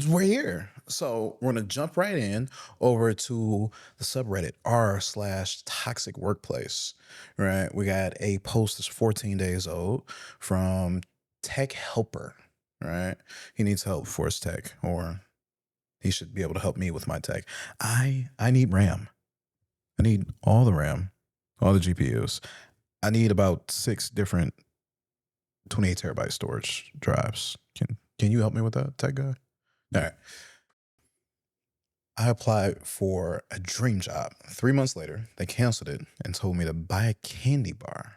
we're here. So we're gonna jump right in over to the subreddit r slash toxic workplace. Right. We got a post that's 14 days old from Tech Helper. Right. He needs help for his tech, or he should be able to help me with my tech. I need RAM. I need all the RAM, all the GPUs. I need about six different 28 terabyte storage drives. Can you help me with that, tech guy? All right. I applied for a dream job. 3 months later, they canceled it and told me to buy a candy bar.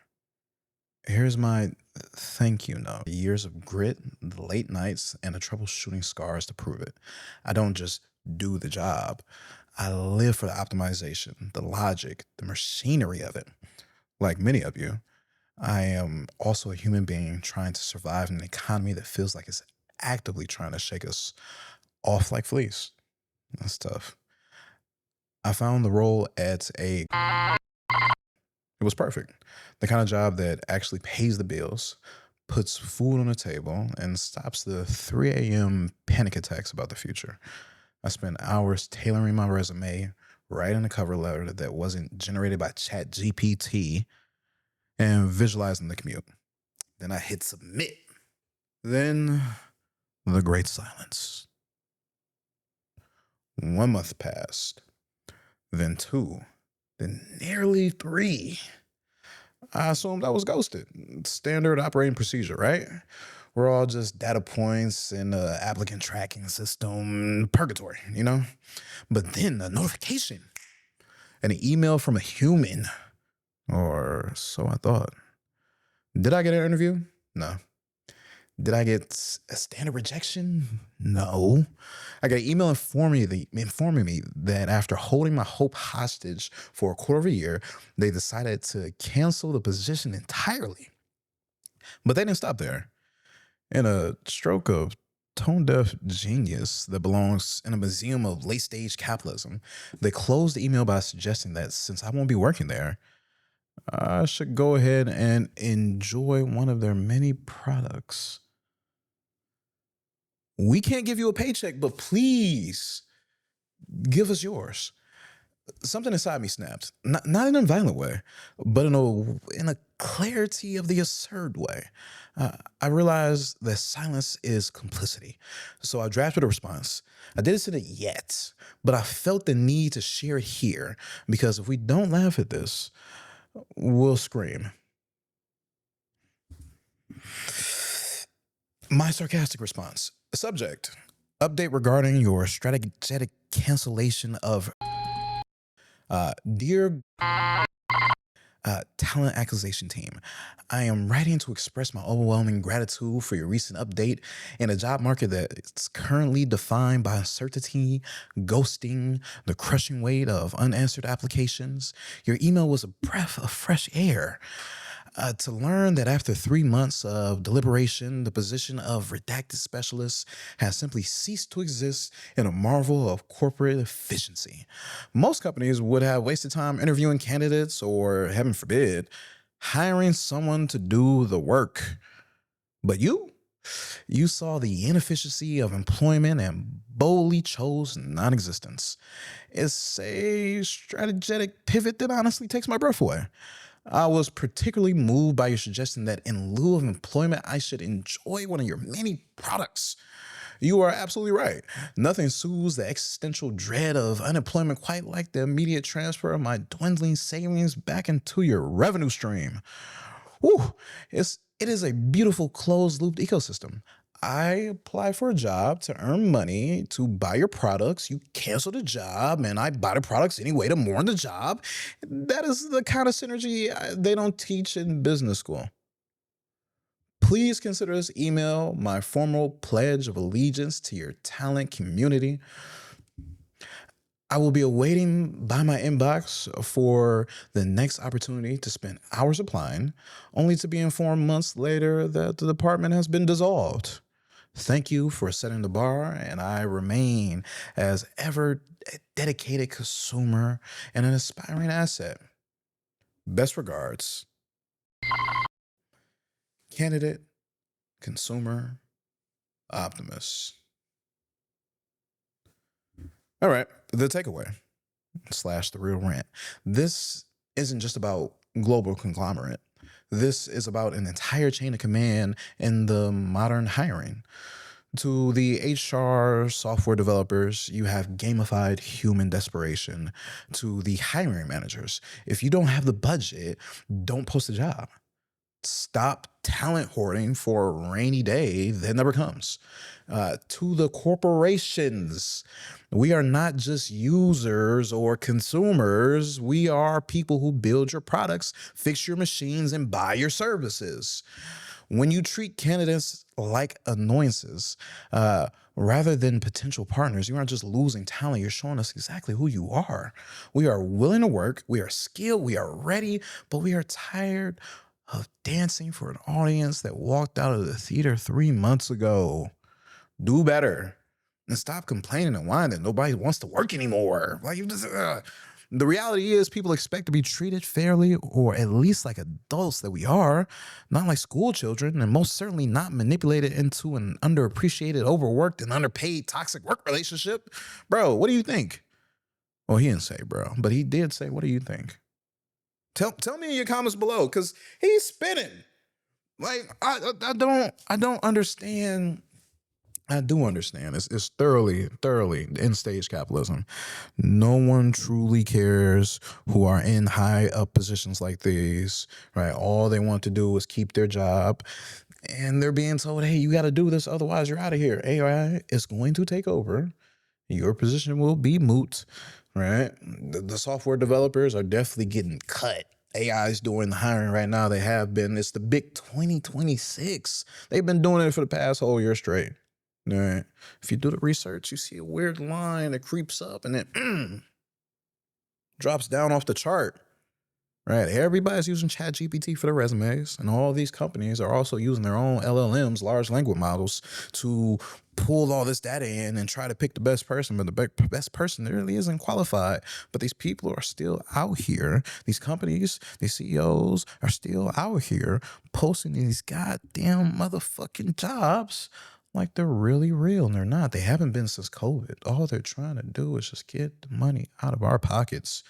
Here's my thank you note. Years of grit, the late nights, and the troubleshooting scars to prove it. I don't just do the job. I live for the optimization, the logic, the machinery of it. Like many of you, I am also a human being trying to survive in an economy that feels like it's actively trying to shake us off like fleas. That's tough. I found the role at a it was perfect. The kind of job that actually pays the bills, puts food on the table, and stops the 3 a.m. panic attacks about the future. I spent hours tailoring my resume, writing a cover letter that wasn't generated by Chat GPT, and visualizing the commute. Then I hit submit. Then the great silence. 1 month passed, then two, then nearly three. I assumed I was ghosted. Standard operating procedure, right? We're all just data points in the applicant tracking system, purgatory, you know? But then a notification, an email from a human, or so I thought. Did I get an interview? No. Did I get a standard rejection? No. I got an email informing me that after holding my hope hostage for a quarter of a year, they decided to cancel the position entirely. But they didn't stop there. In a stroke of tone deaf genius that belongs in a museum of late stage capitalism, they closed the email by suggesting that since I won't be working there, I should go ahead and enjoy one of their many products. We can't give you a paycheck, but please give us yours. Something inside me snapped, not in a violent way, but in a clarity of the absurd way. I realized that silence is complicity. So I drafted a response. I didn't send it yet, but I felt the need to share it here because if we don't laugh at this, we'll scream. My sarcastic response. Subject. Update regarding your strategic cancellation of dear talent acquisition team. I am writing to express my overwhelming gratitude for your recent update in a job market that is currently defined by uncertainty, ghosting, the crushing weight of unanswered applications. Your email was a breath of fresh air. To learn that after 3 months of deliberation, the position of redacted specialist has simply ceased to exist in a marvel of corporate efficiency. Most companies would have wasted time interviewing candidates or, heaven forbid, hiring someone to do the work. But you saw the inefficiency of employment and boldly chose non-existence. It's a strategic pivot that honestly takes my breath away. I was particularly moved by your suggestion that in lieu of employment, I should enjoy one of your many products. You are absolutely right. Nothing soothes the existential dread of unemployment quite like the immediate transfer of my dwindling savings back into your revenue stream. Whew, it is a beautiful closed loop ecosystem. I apply for a job to earn money to buy your products. You cancel the job, and I buy the products anyway to more on the job. That is the kind of synergy they don't teach in business school. Please consider this email my formal pledge of allegiance to your talent community. I will be awaiting by my inbox for the next opportunity to spend hours applying, only to be informed months later that the department has been dissolved. Thank you for setting the bar, and I remain as ever a dedicated consumer and an aspiring asset. Best regards, candidate, consumer, optimist. All right, the takeaway slash the real rant. This isn't just about global conglomerate. This is about an entire chain of command in the modern hiring. To the HR software developers, you have gamified human desperation. To the hiring managers, if you don't have the budget, don't post a job. Stop talent hoarding for a rainy day that never comes. To the corporations, we are not just users or consumers. We are people who build your products, fix your machines, and buy your services. When you treat candidates like annoyances, rather than potential partners, you aren't just losing talent, you're showing us exactly who you are. We are willing to work, we are skilled, we are ready, but we are tired of dancing for an audience that walked out of the theater 3 months ago. Do better and stop complaining and whining that nobody wants to work anymore. Like you just, the reality is people expect to be treated fairly, or at least like adults that we are, not like school children, and most certainly not manipulated into an underappreciated, overworked, and underpaid toxic work relationship. Bro, what do you think? Well, he didn't say bro, but he did say, what do you think? Tell me in your comments below, because he's spinning. Like, I don't understand. I do understand. It's thoroughly in stage capitalism. No one truly cares who are in high up positions like these, right? All they want to do is keep their job, and they're being told, hey, you got to do this, otherwise you're out of here. AI is going to take over. Your position will be moot, right? The software developers are definitely getting cut. AI is doing the hiring right now. They have been. It's the big 2026. They've been doing it for the past whole year straight. All right. If you do the research, you see a weird line that creeps up and then drops down off the chart. Right. Everybody's using ChatGPT for their resumes, and all these companies are also using their own LLMs, large language models, to pull all this data in and try to pick the best person. But the best person really isn't qualified. But these people are still out here. These companies, these CEOs are still out here posting these goddamn motherfucking jobs like they're really real, and they're not. They haven't been since COVID. All they're trying to do is just get the money out of our pockets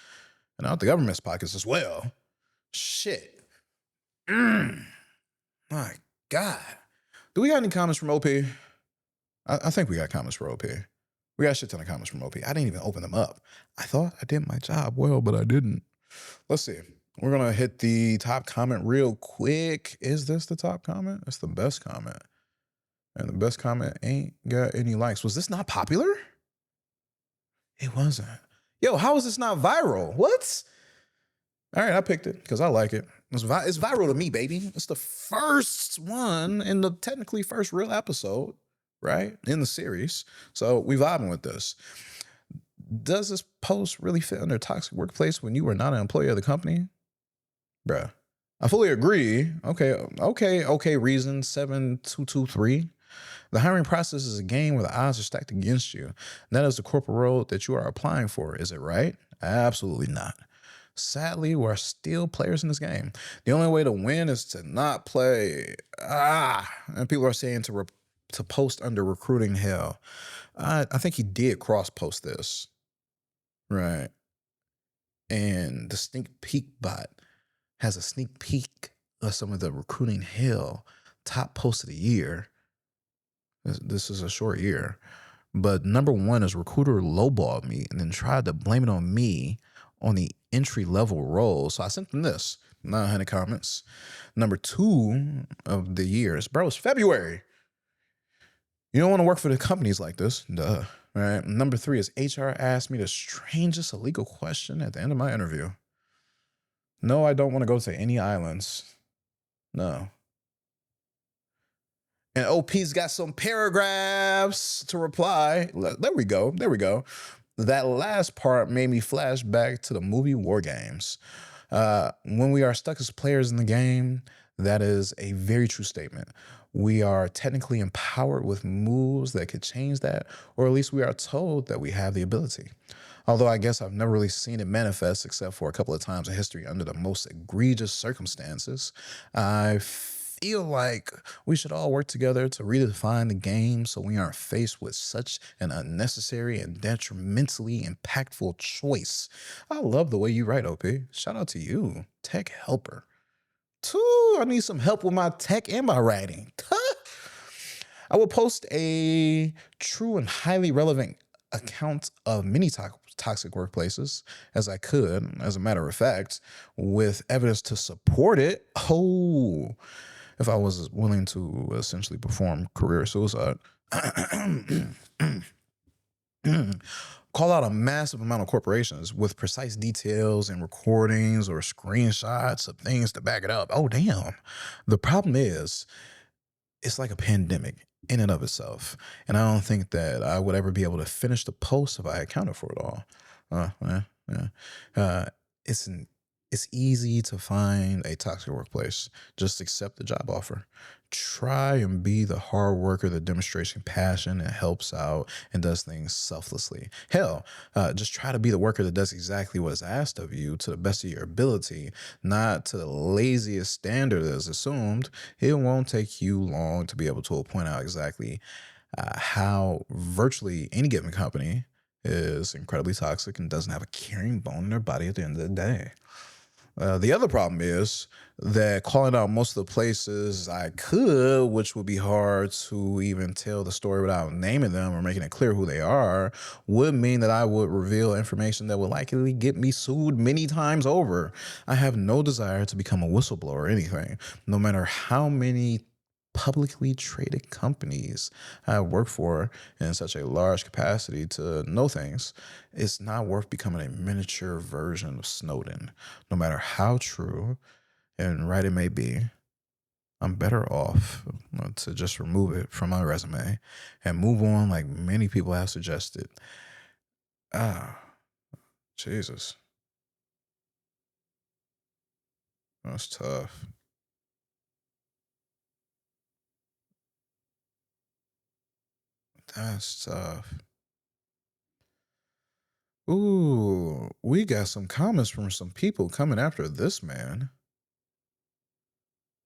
and out the government's pockets as well. Shit. My God. Do we got any comments from OP? I think we got comments from OP. We got a shit ton of comments from OP. I didn't even open them up. I thought I did my job well, but I didn't. Let's see. We're going to hit the top comment real quick. Is this the top comment? It's the best comment. And the best comment ain't got any likes. Was this not popular? It wasn't. Yo, how is this not viral? What? All right, I picked it because I like it. It's viral to me, baby. It's the first one and the technically first real episode, right, in the series. So we vibing with this. Does this post really fit under toxic workplace when you were not an employee of the company? Bruh. I fully agree. Okay. Reason 7223. The hiring process is a game where the odds are stacked against you. And that is the corporate role that you are applying for. Is it right? Absolutely not. Sadly, we're still players in this game. The only way to win is to not play. And people are saying to post under recruiting hell. I think he did cross-post this. Right. And the sneak peek bot has a sneak peek of some of the recruiting hell top posts of the year. This is a short year. But number one is recruiter lowballed me and then tried to blame it on me on the entry-level role. So I sent them this. 900 comments. Number two of the year is, bro, it's February. You don't want to work for the companies like this. Duh. Right. Number three is HR asked me the strangest illegal question at the end of my interview. No, I don't want to go to any islands. No. And OP's got some paragraphs to reply. There we go. That last part made me flash back to the movie War Games. When we are stuck as players in the game, that is a very true statement. We are technically empowered with moves that could change that, or at least we are told that we have the ability. Although I guess I've never really seen it manifest except for a couple of times in history under the most egregious circumstances. I feel like we should all work together to redefine the game so we aren't faced with such an unnecessary and detrimentally impactful choice. I love the way you write, OP. Shout out to you, tech helper. I need some help with my tech and my writing. I will post a true and highly relevant account of many toxic workplaces as I could, as a matter of fact, with evidence to support it. Oh, if I was willing to essentially perform career suicide. Call out a massive amount of corporations with precise details and recordings or screenshots of things to back it up. Oh, damn. The problem is, it's like a pandemic in and of itself. And I don't think that I would ever be able to finish the post if I accounted for it all. Yeah. It's an it's easy to find a toxic workplace. Just accept the job offer. Try and be the hard worker that demonstrates compassion and helps out and does things selflessly. Hell, just try to be the worker that does exactly what is asked of you to the best of your ability, not to the laziest standard that is assumed. It won't take you long to be able to point out exactly how virtually any given company is incredibly toxic and doesn't have a caring bone in their body at the end of the day. The other problem is that calling out most of the places I could, which would be hard to even tell the story without naming them or making it clear who they are, would mean that I would reveal information that would likely get me sued many times over. I have no desire to become a whistleblower or anything, no matter how many publicly traded companies I work for in such a large capacity to know things. It's not worth becoming a miniature version of Snowden. No matter how true and right it may be, I'm better off to just remove it from my resume and move on like many people have suggested. Ah, Jesus. That's tough. That's tough. Ooh, we got some comments from some people coming after this man.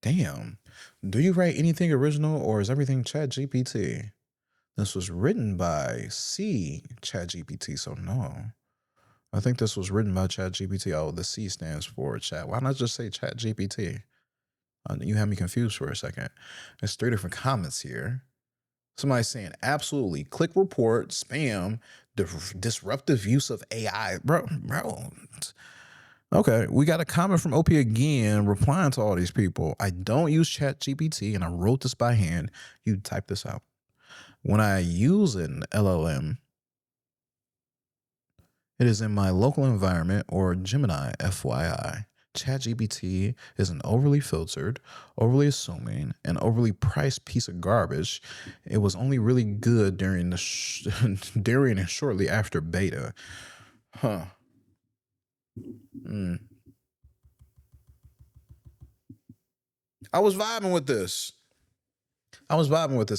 Damn. Do you write anything original or is everything Chat GPT? This was written by C Chat GPT, so no. I think this was written by Chat GPT. Oh, the C stands for chat. Why not just say Chat GPT? You had me confused for a second. There's 3 different comments here. Somebody saying absolutely click report, spam, disruptive use of AI. Bro. Okay, we got a comment from OP again, replying to all these people. I don't use Chat GPT and I wrote this by hand. You type this out. When I use an LLM, it is in my local environment or Gemini, FYI. ChatGPT is an overly filtered, overly assuming, and overly priced piece of garbage. It was only really good during during and shortly after beta. Huh. Mm. I was vibing with this.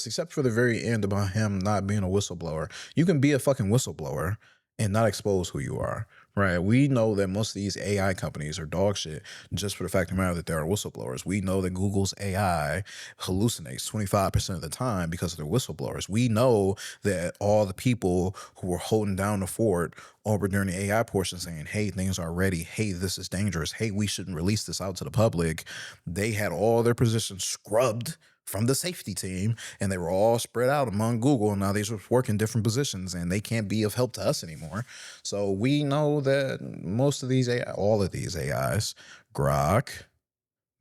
Except for the very end about him not being a whistleblower. You can be a fucking whistleblower and not expose who you are, right? We know that most of these AI companies are dog shit just for the fact of the matter that they're whistleblowers. We know that Google's AI hallucinates 25% of the time because of their whistleblowers. We know that all the people who were holding down the fort over during the AI portion saying, hey, things are ready. Hey, this is dangerous. Hey, we shouldn't release this out to the public. They had all their positions scrubbed from the safety team, and they were all spread out among Google. And now these work in different positions, and they can't be of help to us anymore. So we know that most of these AI, all of these AIs, Grok,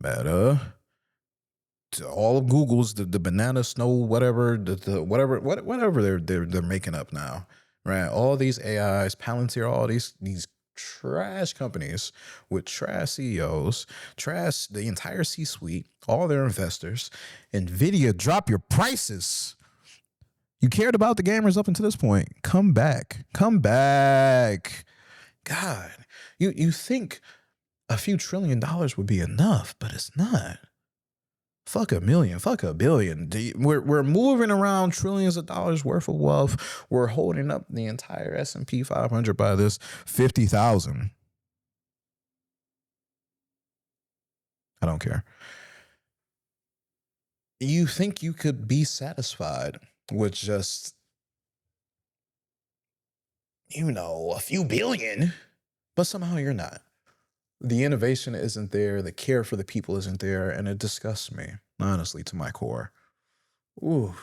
Meta, all of Google's, the banana snow, whatever, whatever they're making up now, right? All these AIs, Palantir, all these trash companies with trash CEOs, trash the entire C-suite, all their investors. Nvidia, drop your prices. You cared about the gamers up until this point. Come back. God, you think a few $1 trillion would be enough, but it's not. Fuck a million, fuck a billion. We're moving around trillions of dollars worth of wealth. We're holding up the entire S&P 500 by this 50,000. I don't care. You think you could be satisfied with just, a few billion, but somehow you're not. The innovation isn't there, the care for the people isn't there, and it disgusts me, honestly, to my core. Ooh,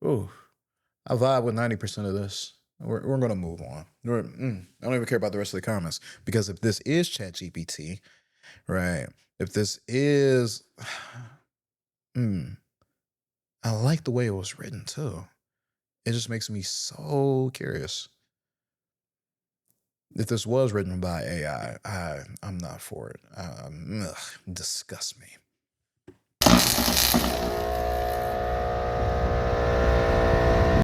ooh. I vibe with 90% of this. We're gonna move on. I don't even care about the rest of the comments because if this is ChatGPT, right? If this is, mm, I like the way it was written too. It just makes me so curious. If this was written by I'm not for it. Disgust me.